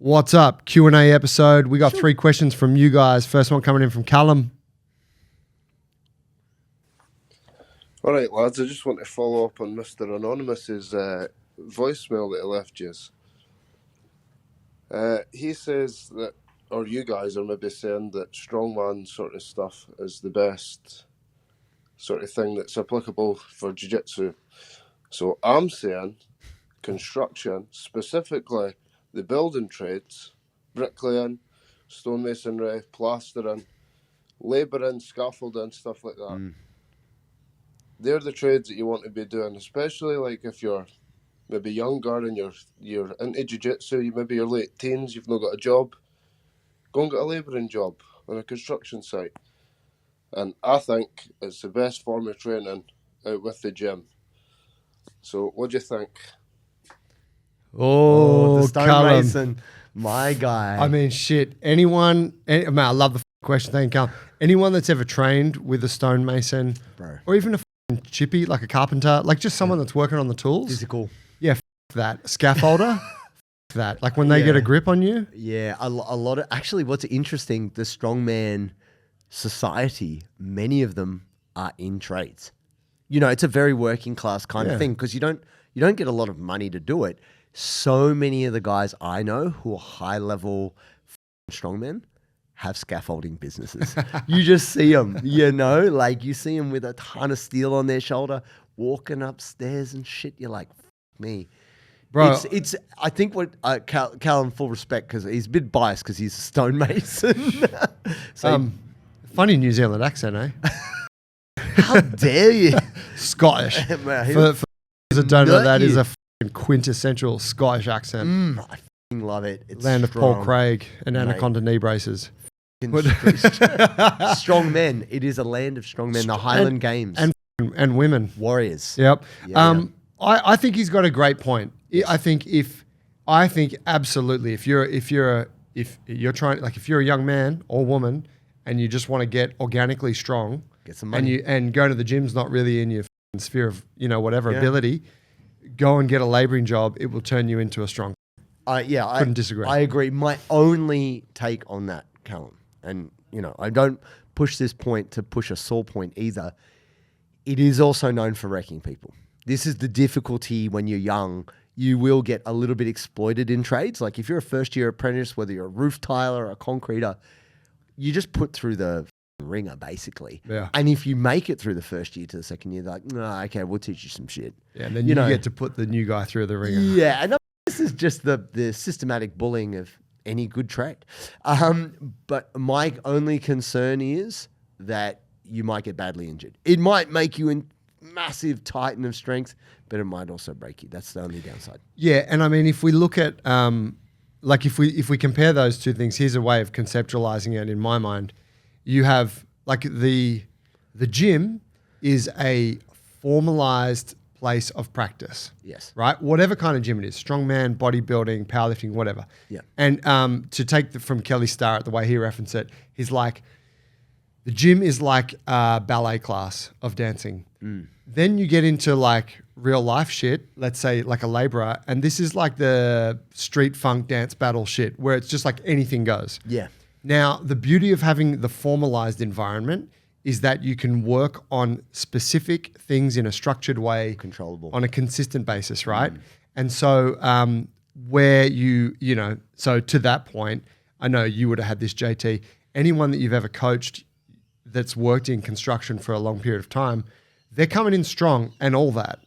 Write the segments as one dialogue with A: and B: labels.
A: What's up? Q&A episode. We got 3 questions from you guys. First one coming in from Callum.
B: All right, lads, I just want to follow up on Mr. Anonymous's voicemail that he left you. He says that, or you guys are maybe saying that strongman sort of stuff is the best sort of thing that's applicable for jiu-jitsu. So I'm saying construction, specifically the building trades, bricklaying, stonemasonry, plastering, labouring, scaffolding, stuff like that. They're the trades that you want to be doing, especially like if you're maybe younger and you're into jiu-jitsu, you maybe your late teens, you've not got a job, go and get a labouring job on a construction site. And I think it's the best form of training out with the gym. So what do you think?
A: Oh,
C: the stonemason, my guy.
A: I mean, shit. I love the question. Thank you, Callum. Anyone that's ever trained with a stonemason,
C: bro,
A: or even a chippy, like a carpenter, like just someone that's working on the tools.
C: Physical.
A: Yeah, that. Scaffolder. That. Like when they get a grip on you.
C: Yeah, a lot of, actually what's interesting, the strongman society, many of them are in trades. You know, it's a very working class kind of thing because you don't get a lot of money to do it. So many of the guys I know who are high level strongmen have scaffolding businesses. You just see them, you know, like you see them with a ton of steel on their shoulder, walking upstairs and shit. You're like, F me.
A: Bro,
C: it's. I think what Callum, full respect, because he's a bit biased because he's a stonemason. So,
A: funny New Zealand accent, eh?
C: how dare you?
A: Scottish. For those that don't know, that is a quintessential Scottish accent.
C: I f***ing love it. It's
A: land
C: strong.
A: of Paul Craig and Anaconda knee braces.
C: Strong men. It is a land of strong men. The Highland Games
A: and women,
C: warriors.
A: Yep.
C: Yeah,
A: I think he's got a great point. Yes. I think absolutely if you're trying, like if you're a young man or woman and you just want to get organically strong,
C: get some money,
A: and go to the gym's not really in your sphere of whatever ability, go and get a labouring job. It will turn you into a strong. I couldn't disagree.
C: I agree. My only take on that, Callum, and I don't push this point to push a sore point either. It is also known for wrecking people. This is the difficulty when you're young. You will get a little bit exploited in trades. Like if you're a first year apprentice, whether you're a roof tiler or a concreter, you just put through the ringer basically.
A: Yeah.
C: And if you make it through the first year to the second year, they're like, no, okay, we'll teach you some shit.
A: Yeah, and then you get to put the new guy through the ringer.
C: Yeah, and this is just the systematic bullying of any good trade. But my only concern is that you might get badly injured. It might make you in massive titan of strength, but it might also break you. That's the only downside.
A: Yeah, and I mean, if we look at like if we compare those two things, here's a way of conceptualizing it in my mind. You have like the gym is a formalized place of practice.
C: Yes.
A: Right? Whatever kind of gym it is, strongman, bodybuilding, powerlifting, whatever.
C: Yeah.
A: And to take from Kelly Starrett, the way he referenced it, he's like, the gym is like a ballet class of dancing. Then you get into like real life shit, let's say like a laborer, and this is like the street funk dance battle shit where it's just like anything goes.
C: Yeah.
A: Now, the beauty of having the formalized environment is that you can work on specific things in a structured way.
C: Controllable.
A: On a consistent basis, right? And so so to that point, I know you would have had this, JT, anyone that you've ever coached that's worked in construction for a long period of time, they're coming in strong and all that,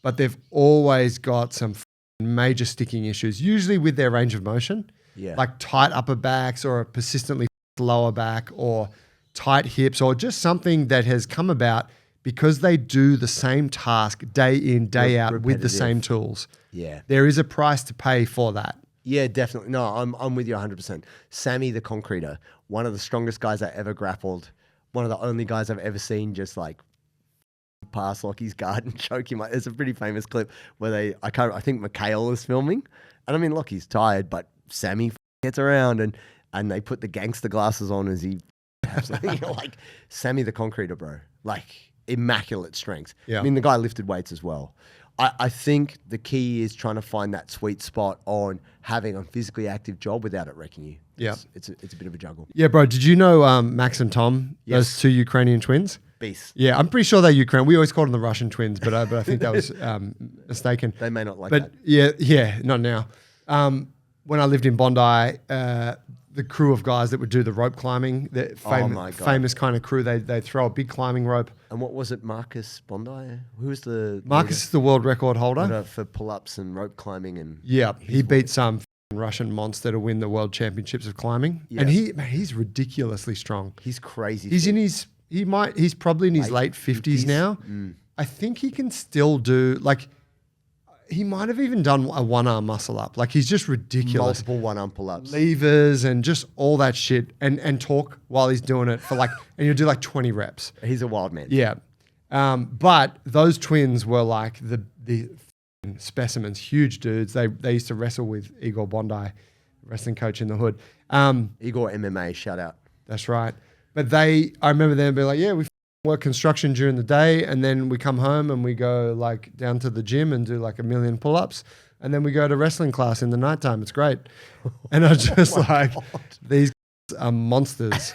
A: but they've always got some major sticking issues, usually with their range of motion, like tight upper backs or a persistently lower back or tight hips or just something that has come about because they do the same task day in, day out with the same tools.
C: Yeah.
A: There is a price to pay for that.
C: Yeah, definitely. No, I'm with you 100%. Sammy the concreter, one of the strongest guys I ever grappled, one of the only guys I've ever seen just like pass Lockie's guard and choke him. It's a pretty famous clip where I think Mikhail is filming, and I mean Lockie's tired, but Sammy gets around and they put the gangster glasses on as he like Sammy the concreter, bro, like immaculate strength.
A: Yeah.
C: I mean the guy lifted weights as well. I think the key is trying to find that sweet spot on having a physically active job without it wrecking you.
A: Yeah.
C: It's a bit of a juggle.
A: Yeah, bro. Did you know Max and Tom,
C: Yes.
A: those two Ukrainian twins?
C: Beast.
A: Yeah, I'm pretty sure they're Ukraine. We always called them the Russian twins, but I think that was mistaken.
C: They may not like
A: But
C: that.
A: yeah, not now. When I lived in Bondi, the crew of guys that would do the rope climbing, the
C: my God.
A: famous kind of crew, they throw a big climbing rope.
C: And what was it, Marcus Bondi? Who was the
A: Marcus is the world record holder.
C: for pull-ups and rope climbing? And
A: Yeah, he beat some Russian monster to win the world championships of climbing, and he's ridiculously strong.
C: he's crazy.
A: He's
C: fit.
A: he's probably in his late 50s now. I think he can still do he might have even done a one-arm muscle up. Like he's just ridiculous.
C: Multiple one-arm pull-ups.
A: Levers and just all that shit and talk while he's doing it for and you'll do 20 reps.
C: He's a wild man.
A: Yeah. But those twins were like the f***ing specimens, huge dudes. They used to wrestle with Igor Bondi, wrestling coach in the hood.
C: Igor MMA, shout out.
A: That's right. But I remember them being like, yeah, we work construction during the day and then we come home and we go down to the gym and do 1 million pull-ups and then we go to wrestling class in the nighttime. It's great. And I was just these are monsters.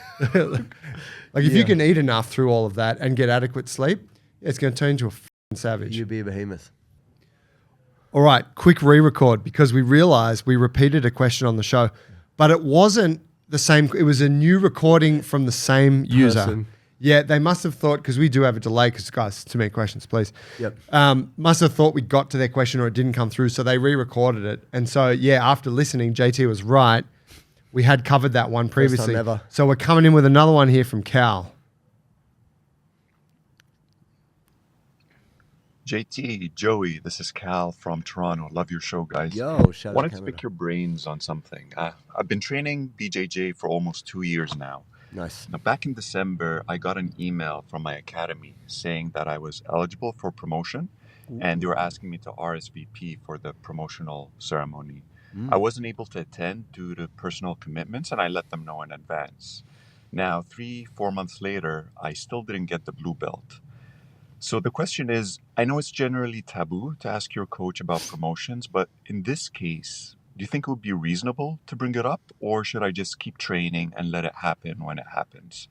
A: If you can eat enough through all of that and get adequate sleep, it's going to turn into a f***ing savage.
C: You'd be a behemoth.
A: All right, quick re-record because we realized we repeated a question on the show, but it wasn't the same. It was a new recording from the same user.
C: Person.
A: Yeah, they must have thought, because we do have a delay, because guys, too many questions, please.
C: Yep.
A: Must have thought we got to their question or it didn't come through, so they re-recorded it. And so, yeah, after listening, JT was right. We had covered that one previously.
C: time ever.
A: So we're coming in with another one here from Cal.
D: JT, Joey, this is Cal from Toronto. Love your show, guys.
C: Yo, shout out
D: Wanted to
C: Canada.
D: pick your brains on something. I've been training BJJ for almost 2 years now.
C: Nice.
D: Now, back in December, I got an email from my academy saying that I was eligible for promotion, and they were asking me to RSVP for the promotional ceremony. I wasn't able to attend due to personal commitments, and I let them know in advance. Now, 3-4 months later, I still didn't get the blue belt. So the question is, I know it's generally taboo to ask your coach about promotions, but in this case, do you think it would be reasonable to bring it up, or should I just keep training and let it happen when it happens?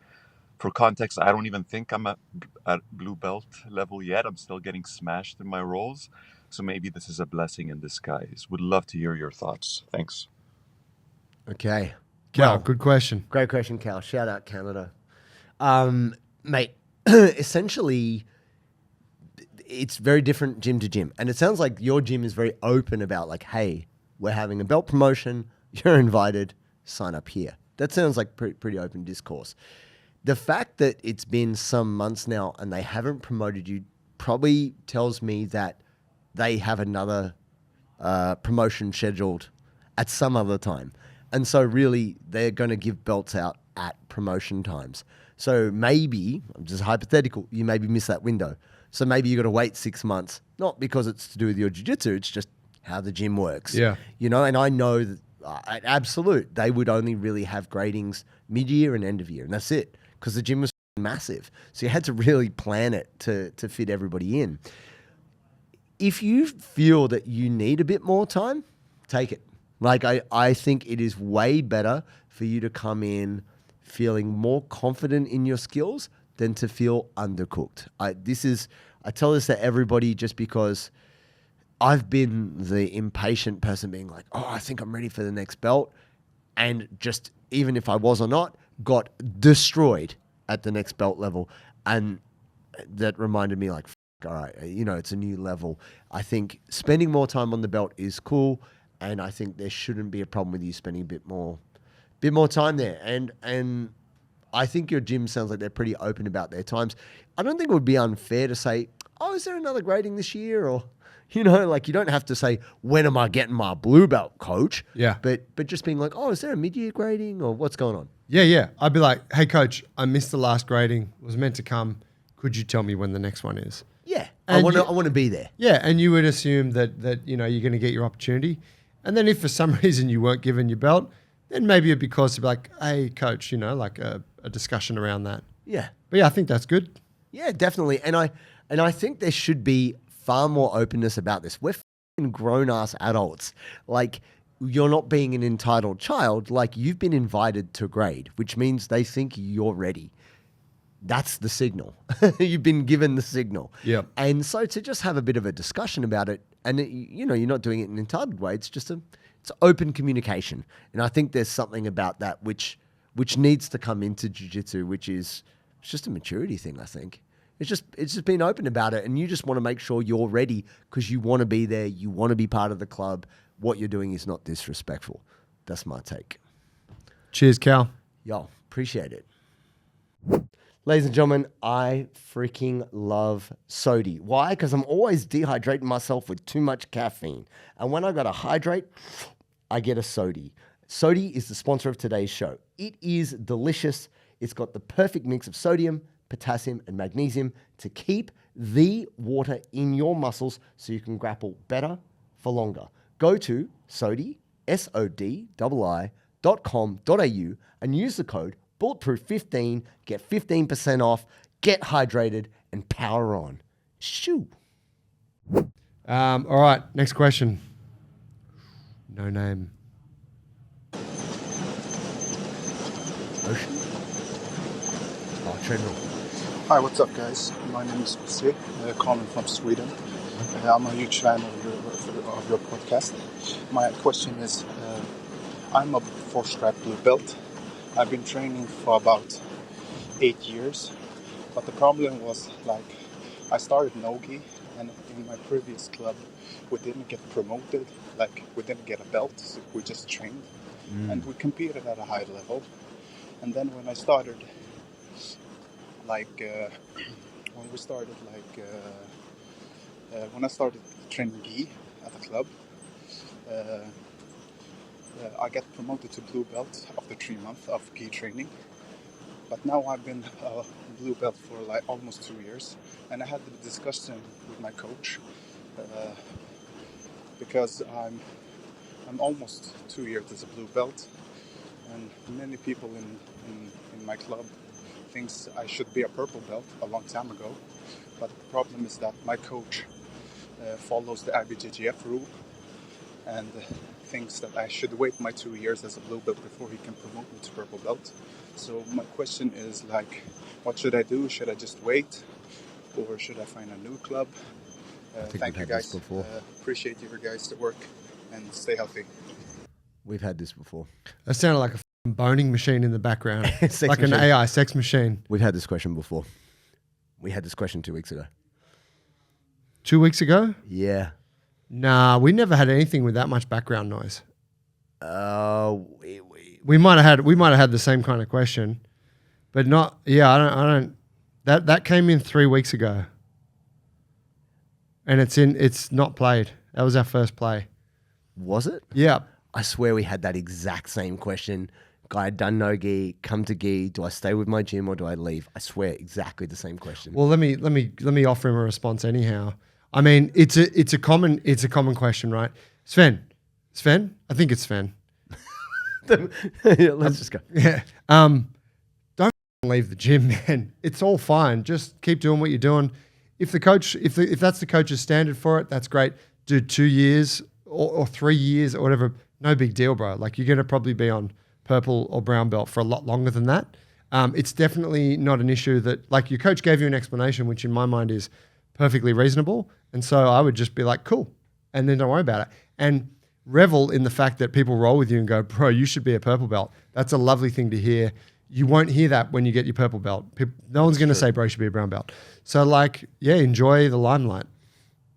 D: For context, I don't even think I'm at blue belt level yet. I'm still getting smashed in my rolls. So maybe this is a blessing in disguise. Would love to hear your thoughts. Thanks.
C: Okay.
A: Cal,
C: Well,
A: good question.
C: great question, Cal. Shout out Canada. Mate, essentially, it's very different gym to gym. And it sounds like your gym is very open about hey, we're having a belt promotion. You're invited. Sign up here. That sounds like pretty open discourse. The fact that it's been some months now and they haven't promoted you probably tells me that they have another promotion scheduled at some other time. And so really they're going to give belts out at promotion times. So maybe, just hypothetical, you maybe miss that window. So maybe you got to wait 6 months, not because it's to do with your jiu-jitsu, it's just how the gym works.
A: Yeah.
C: And I know that at Absolute, they would only really have gradings mid-year and end of year, and that's it, because the gym was massive. So you had to really plan it to fit everybody in. If you feel that you need a bit more time, take it. I think it is way better for you to come in feeling more confident in your skills than to feel undercooked. I tell this to everybody just because I've been the impatient person being like, oh, I think I'm ready for the next belt. And just, even if I was or not, got destroyed at the next belt level. And that reminded me all right, it's a new level. I think spending more time on the belt is cool. And I think there shouldn't be a problem with you spending a bit more time there. And I think your gym sounds like they're pretty open about their times. I don't think it would be unfair to say, oh, is there another grading this year? Or, you don't have to say, when am I getting my blue belt, coach?
A: Yeah.
C: But just being like, oh, is there a mid-year grading or what's going on?
A: Yeah. I'd be like, hey, coach, I missed the last grading. Was meant to come. Could you tell me when the next one is?
C: Yeah.
A: And
C: I want to be there.
A: Yeah, and you would assume that you're going to get your opportunity. And then if for some reason you weren't given your belt, then maybe it'd be cause to be like, hey, coach, a discussion around that.
C: Yeah.
A: But yeah, I think that's good.
C: Yeah, definitely. And I think there should be far more openness about this. We're grown-ass adults. Like, you're not being an entitled child. Like, you've been invited to grade, which means they think you're ready. That's the signal. You've been given the signal.
A: Yep.
C: And so to just have a bit of a discussion about it, and you're not doing it in an entitled way. It's just it's open communication. And I think there's something about that which needs to come into jiu-jitsu, which is it's just a maturity thing, I think. It's just being open about it, and you just want to make sure you're ready because you want to be there, you want to be part of the club. What you're doing is not disrespectful. That's my take.
A: Cheers, Cal.
C: Yo, appreciate it. Ladies and gentlemen, I freaking love sodi. Why? Because I'm always dehydrating myself with too much caffeine. And when I got to hydrate, I get a sodi. Sodi is the sponsor of today's show. It is delicious. It's got the perfect mix of sodium, potassium, and magnesium to keep the water in your muscles so you can grapple better for longer. Go to sodi, SODII.com.au and use the code Bulletproof15, get 15% off, get hydrated, and power on. Shoo.
A: All right, next question. No name.
C: Ocean? Oh, treadmill.
E: Hi, what's up, guys? My name is Jose, calling from Sweden. I'm a huge fan of your podcast. My question is, I'm a 4-stripe blue belt. I've been training for about 8 years, but the problem was, like, I started no-gi, and in my previous club, we didn't get promoted, like, we didn't get a belt, so we just trained, and we competed at a high level. And then when I started, when I started training gi at the club, I got promoted to blue belt after 3 months of gi training. But now I've been a blue belt for like almost 2 years, and I had the discussion with my coach because I'm almost 2 years as a blue belt, and many people in my club thinks I should be a purple belt a long time ago. But the problem is that my coach follows the BJJ App rule and thinks that I should wait my 2 years as a blue belt before he can promote me to purple belt. So my question is, like, what should I do? Should I just wait, or should I find a new club? Thank you, guys. Appreciate your guys' work, and stay healthy.
C: We've had this before.
A: That sounded like a boning machine in the background, like
C: machine.
A: an AI sex machine.
C: We've had this question before. We had this question 2 weeks ago.
A: 2 weeks ago?
C: Yeah.
A: Nah, we never had anything with that much background noise.
C: We
A: might have had the same kind of question, but not. Yeah, I don't. That came in 3 weeks ago, and it's not played. That was our first play.
C: Was it?
A: Yeah.
C: I swear we had that exact same question. Guy had done no gi, come to gi. Do I stay with my gym or do I leave? I swear, exactly the same question.
A: Well, let me offer him a response anyhow. I mean, it's a common question, right? Sven, I think it's Sven.
C: Yeah, let's just go.
A: Yeah. Don't leave the gym, man. It's all fine. Just keep doing what you're doing. If that's the coach's standard for it, that's great. Do 2 years or 3 years or whatever. No big deal, bro. Like, you're going to probably be on purple or brown belt for a lot longer than that. It's definitely not an issue that, like, your coach gave you an explanation, which in my mind is perfectly reasonable. And so I would just be like, cool. And then don't worry about it. And revel in the fact that people roll with you and go, bro, you should be a purple belt. That's a lovely thing to hear. You won't hear that when you get your purple belt. No one's going to say, bro, you should be a brown belt. So, like, yeah, enjoy the limelight.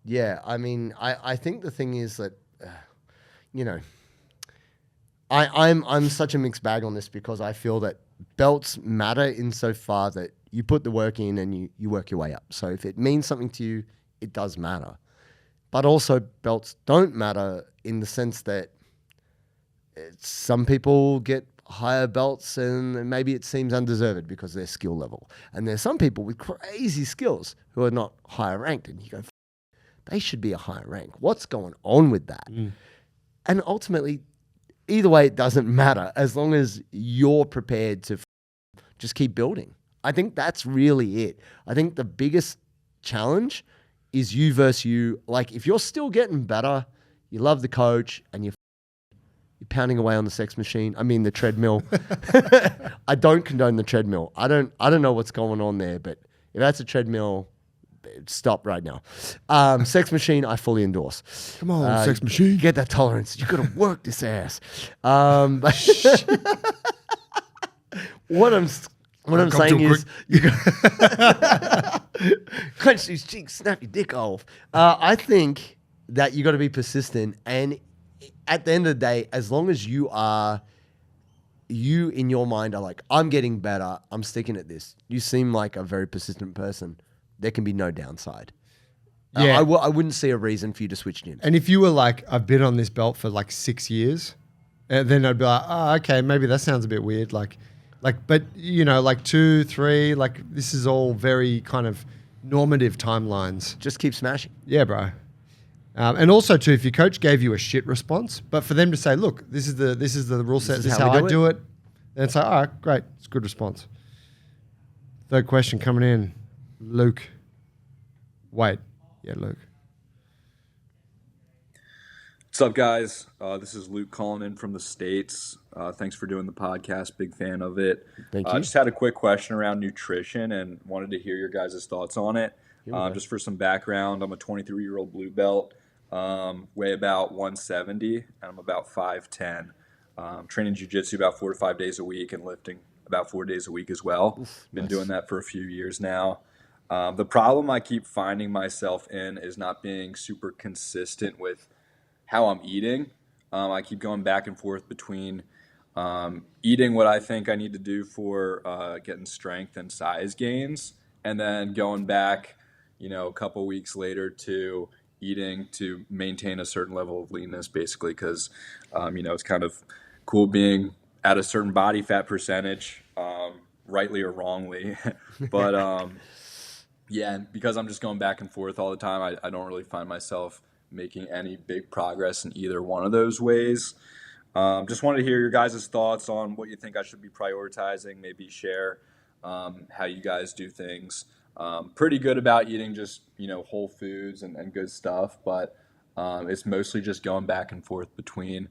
C: Yeah, I mean, I think the thing is that, I'm such a mixed bag on this because I feel that belts matter insofar that you put the work in and you work your way up. So if it means something to you, it does matter. But also belts don't matter in the sense that some people get higher belts and maybe it seems undeserved because of their skill level. And there's some people with crazy skills who are not higher ranked. And you go, they should be a higher rank. What's going on with that? And ultimately, either way, it doesn't matter as long as you're prepared to just keep building. I think that's really it. I think the biggest challenge is you versus you. Like, if you're still getting better, you love the coach, and you're pounding away on the sex machine. I mean, the treadmill. I don't condone the treadmill. I don't know what's going on there, but if that's a treadmill, stop right now. Sex machine, I fully endorse.
A: Come on, sex machine.
C: Get that tolerance. You got to work this ass. What I'm saying is, you clench these cheeks, snap your dick off. I think that you got to be persistent, and at the end of the day, as long as you in your mind are like, I'm getting better, I'm sticking at this. You seem like a very persistent person. There can be no downside.
A: Yeah.
C: I wouldn't see a reason for you to switch gyms.
A: And if you were like, I've been on this belt for like 6 years, then I'd be like, oh, okay, maybe that sounds a bit weird. Like, but you know, like 2, 3, like this is all very kind of normative timelines.
C: Just keep smashing.
A: Yeah, bro. And also too, if your coach gave you a shit response, but for them to say, look, this is the rule set, this is how I do it, then it's like, all right, great, it's a good response. Third question coming in, Luke. Wait, yeah, Luke.
F: What's up, guys? This is Luke calling in from the States. Thanks for doing the podcast. Big fan of it.
C: Thank you.
F: I just had a quick question around nutrition and wanted to hear your guys' thoughts on it. Just for some background, I'm a 23-year-old blue belt, weigh about 170, and I'm about 5'10". Training Jiu Jitsu about 4 to 5 days a week and lifting about 4 days a week as well. Been doing that for a few years now. The problem I keep finding myself in is not being super consistent with how I'm eating. I keep going back and forth between eating what I think I need to do for getting strength and size gains, and then going back, a couple weeks later to eating to maintain a certain level of leanness, basically, because, it's kind of cool being at a certain body fat percentage, rightly or wrongly. But, yeah, because I'm just going back and forth all the time, I don't really find myself making any big progress in either one of those ways. Just wanted to hear your guys' thoughts on what you think I should be prioritizing, maybe share how you guys do things. Pretty good about eating just, whole foods and good stuff, but it's mostly just going back and forth between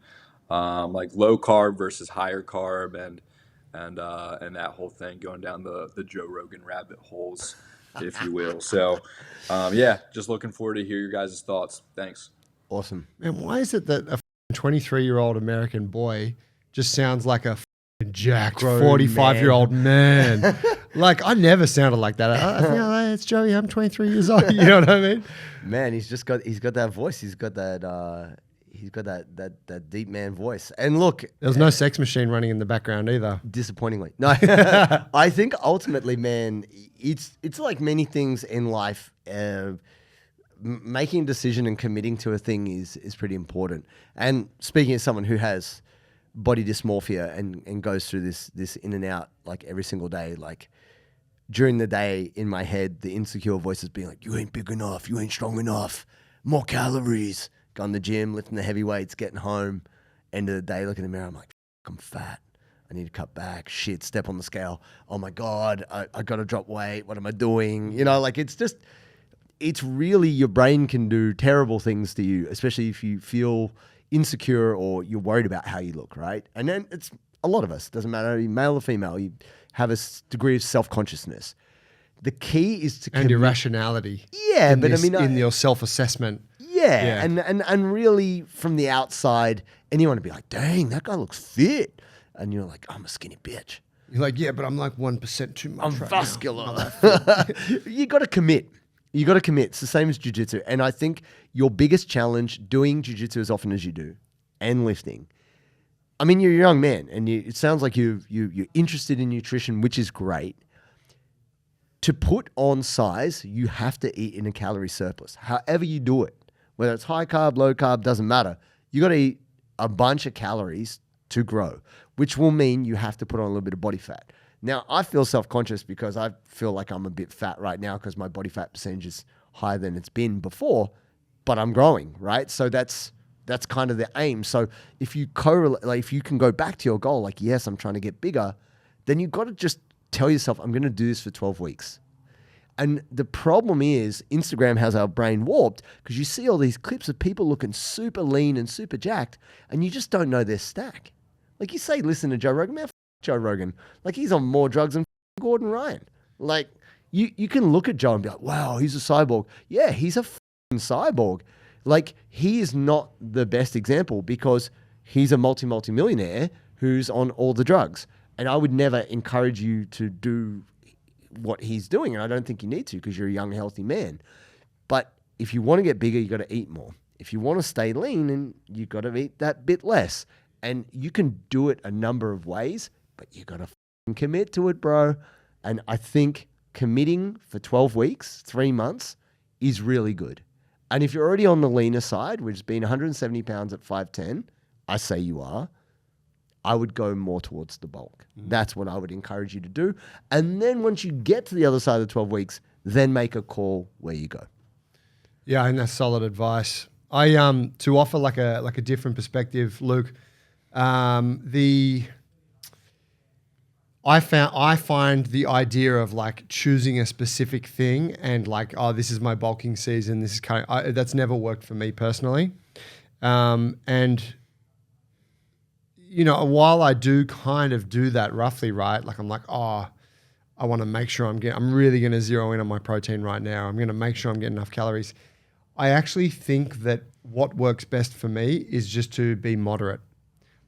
F: like low carb versus higher carb and that whole thing, going down the Joe Rogan rabbit holes, if you will. So, yeah, just looking forward to hear your guys' thoughts. Thanks.
C: Awesome.
A: Man, why is it that a 23-year-old American boy just sounds like a jacked 45-year-old man? Like, I never sounded like that. I think, oh, it's Joey, I'm 23 years old. You know what I mean?
C: Man, he's got that voice. He's got that deep man voice. And look,
A: there's no sex machine running in the background either.
C: Disappointingly. No. I think ultimately, man, it's like many things in life. Making a decision and committing to a thing is pretty important. And speaking as someone who has body dysmorphia and goes through this in and out like every single day, like during the day in my head, the insecure voices being like, you ain't big enough, you ain't strong enough, more calories. Going to the gym, lifting the heavy weights, getting home, end of the day, looking in the mirror, I'm like, I'm fat. I need to cut back. Shit, step on the scale. Oh my God, I got to drop weight. What am I doing? Like it's really, your brain can do terrible things to you, especially if you feel insecure or you're worried about how you look, right? And then it's a lot of us, doesn't matter, male or female, you have a degree of self-consciousness. The key is to
A: and irrationality.
C: Yeah, but
A: in your self-assessment.
C: Yeah. And really from the outside, anyone would be like, dang, that guy looks fit. And you're like, I'm a skinny bitch.
A: You're like, yeah, but I'm like 1% too much.
C: I'm
A: right
C: vascular. You got to commit. It's the same as jiu-jitsu. And I think your biggest challenge doing jiu-jitsu as often as you do and lifting, I mean, you're a young man and it sounds like you're interested in nutrition, which is great. To put on size, you have to eat in a calorie surplus. However you do it, whether it's high carb, low carb, doesn't matter. You got to eat a bunch of calories to grow, which will mean you have to put on a little bit of body fat. Now, I feel self-conscious because I feel like I'm a bit fat right now because my body fat percentage is higher than it's been before, but I'm growing, right? So that's kind of the aim. So if you correlate, like if you can go back to your goal, like, yes, I'm trying to get bigger, then you've got to just tell yourself, I'm going to do this for 12 weeks. And the problem is Instagram has our brain warped because you see all these clips of people looking super lean and super jacked, and you just don't know their stack. Like you say, listen to Joe Rogan, man, Joe Rogan. Like he's on more drugs than Gordon Ryan. Like you can look at Joe and be like, wow, he's a cyborg. Yeah, he's a cyborg. Like he is not the best example because he's a multi-millionaire who's on all the drugs. And I would never encourage you to do what he's doing. And I don't think you need to because you're a young, healthy man. But if you want to get bigger, you got to eat more. If you want to stay lean, and you got to eat that bit less. And you can do it a number of ways, but you got to commit to it, bro. And I think committing for 12 weeks, 3 months is really good. And if you're already on the leaner side, which has been 170 pounds at 5'10", I say you are, I would go more towards the bulk. That's what I would encourage you to do. And then once you get to the other side of the 12 weeks, then make a call where you go.
A: Yeah, I think that's solid advice. I to offer like a different perspective, Luke. I find the idea of like choosing a specific thing and like, oh, this is my bulking season. This is that's never worked for me personally. And you know, while I do kind of do that roughly, right? Like I'm like, oh, I want to make sure I'm really going to zero in on my protein right now. I'm going to make sure I'm getting enough calories. I actually think that what works best for me is just to be moderate.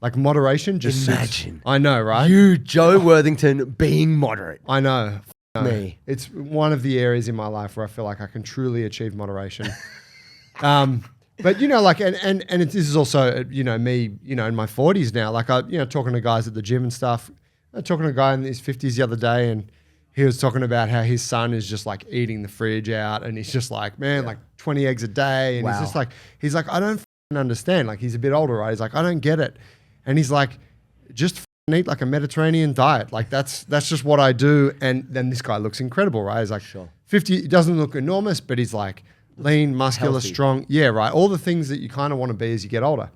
A: Like moderation just
C: Imagine.
A: I know, right?
C: You, Joe Worthington, being moderate.
A: I know.
C: Me.
A: It's one of the areas in my life where I feel like I can truly achieve moderation. But you know, like, this is also, you know, me, you know, in my 40s now, like talking to guys at the gym and stuff. I was talking to a guy in his 50s the other day, and he was talking about how his son is just like eating the fridge out, and he's just like, man, like 20 eggs a day, and he's like, I don't understand. Like, he's a bit older, right? He's like, I don't get it, and he's like, just eat like a Mediterranean diet. Like that's just what I do. And then this guy looks incredible, right? He's like 50. He doesn't look enormous, but he's like lean, muscular,
C: healthy,
A: strong. Yeah, right. All the things that you kind of want to be as you get older.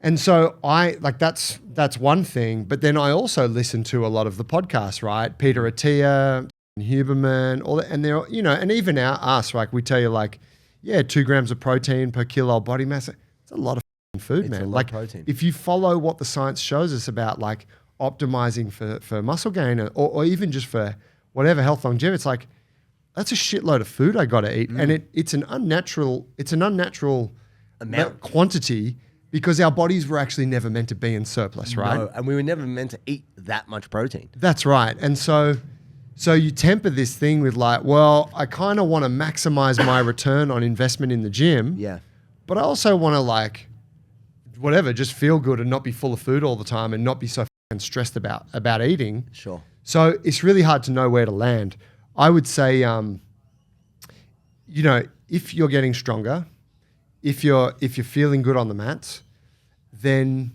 A: And so I like that's one thing. But then I also listen to a lot of the podcasts, right? Peter Attia, Huberman, all that, and they're, you know, and even us, like we tell you, like, yeah, 2 grams of protein per kilo of body mass. It's a lot of food, man. Like, protein. If you follow what the science shows us about like optimizing for muscle gain or even just for whatever health longevity, it's like, that's a shitload of food I got to eat. And it's an unnatural amount, quantity, because our bodies were actually never meant to be in surplus, right?
C: No, and we were never meant to eat that much protein.
A: That's right. And so you temper this thing with like, well, I kind of want to maximize my return on investment in the gym.
C: Yeah.
A: But I also want to like, whatever, just feel good and not be full of food all the time and not be so stressed about eating.
C: Sure.
A: So it's really hard to know where to land. I would say, you know, if you're getting stronger, if you're feeling good on the mats, then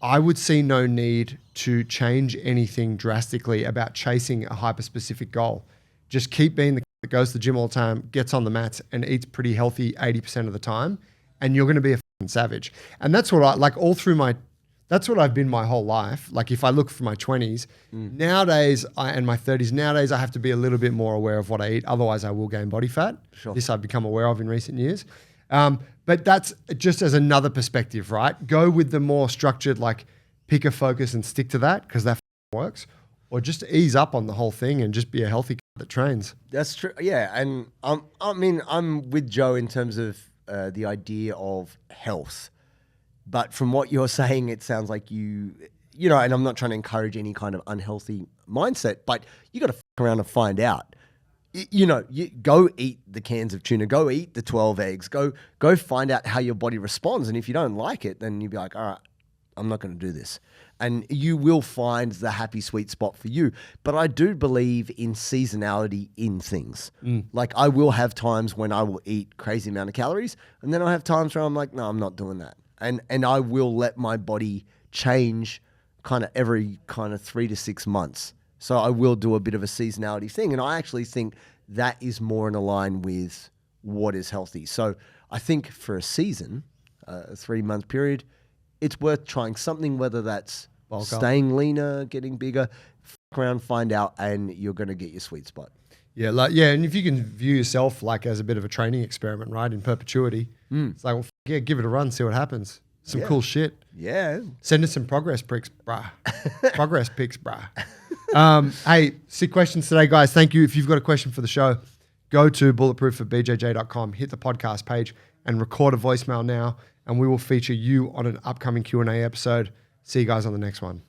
A: I would see no need to change anything drastically about chasing a hyper-specific goal. Just keep being the that goes to the gym all the time, gets on the mats and eats pretty healthy 80% of the time, and you're going to be a savage. And that's what I like all through that's what I've been my whole life. Like if I look for my 20s, nowadays and my 30s, nowadays I have to be a little bit more aware of what I eat. Otherwise I will gain body fat. Sure. This I've become aware of in recent years. But that's just as another perspective, right? Go with the more structured, like pick a focus and stick to that because that works. Or just ease up on the whole thing and just be a healthy that trains.
C: That's true. Yeah. And I'm with Joe in terms of the idea of health. But from what you're saying, it sounds like you know, and I'm not trying to encourage any kind of unhealthy mindset, but you got to around and find out. You know, you go eat the cans of tuna, go eat the 12 eggs, go find out how your body responds. And if you don't like it, then you'll be like, all right, I'm not going to do this. And you will find the happy sweet spot for you. But I do believe in seasonality in things. Like I will have times when I will eat crazy amount of calories, and then I'll have times where I'm like, no, I'm not doing that. And I will let my body change kind of every kind of 3 to 6 months. So I will do a bit of a seasonality thing. And I actually think that is more in line with what is healthy. So I think for a season, a 3-month period, it's worth trying something, whether that's staying leaner, getting bigger, around, find out, and you're going to get your sweet spot.
A: Yeah, and if you can view yourself like as a bit of a training experiment, right, in perpetuity, it's like, well, give it a run, see what happens. Some cool shit.
C: Yeah.
A: Send us some progress pics, brah. Progress pics, brah. Hey, sick questions today, guys. Thank you. If you've got a question for the show, go to bulletproof@bjj.com, hit the podcast page, and record a voicemail now, and we will feature you on an upcoming Q&A episode. See you guys on the next one.